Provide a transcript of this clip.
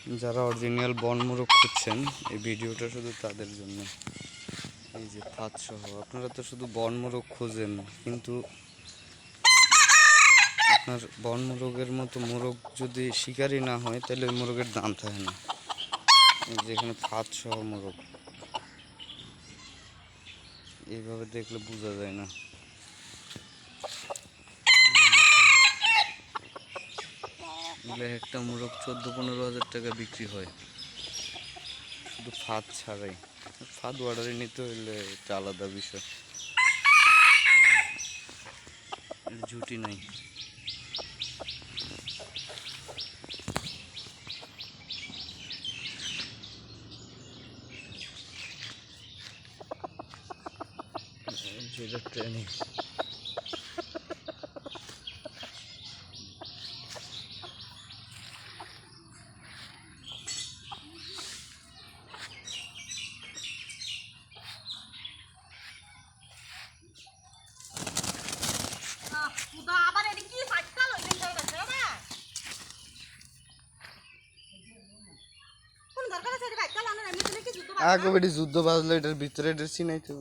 যারা অরিজিনাল বন মোরগ খুঁজছেন এই ভিডিওটা শুধু তাদের জন্য। এই যে ফাঁদ সহ আপনারা তো শুধু বন মোরগ খোঁজেন, কিন্তু আপনার বন মোরগের মতো মোরগ যদি শিকারি না হয় তাহলে ওই মোরগের দাম থাকে না। এই যে এখানে ফাঁদ সহ মোরগ, এইভাবে দেখলে বোঝা যায় না। একটা মোরগ 14-15 হাজার টাকা বিক্রি হয়, শুধু ফাঁদ ছাড়াই। ফাঁদ অর্ডারে নিতে হইলে এটা আলাদা বিষয়, ঝুটি নাই। যেটা ট্রেনিং আগে যুদ্ধ বাজলো, এটার ভিতরে এটা চিনাইতে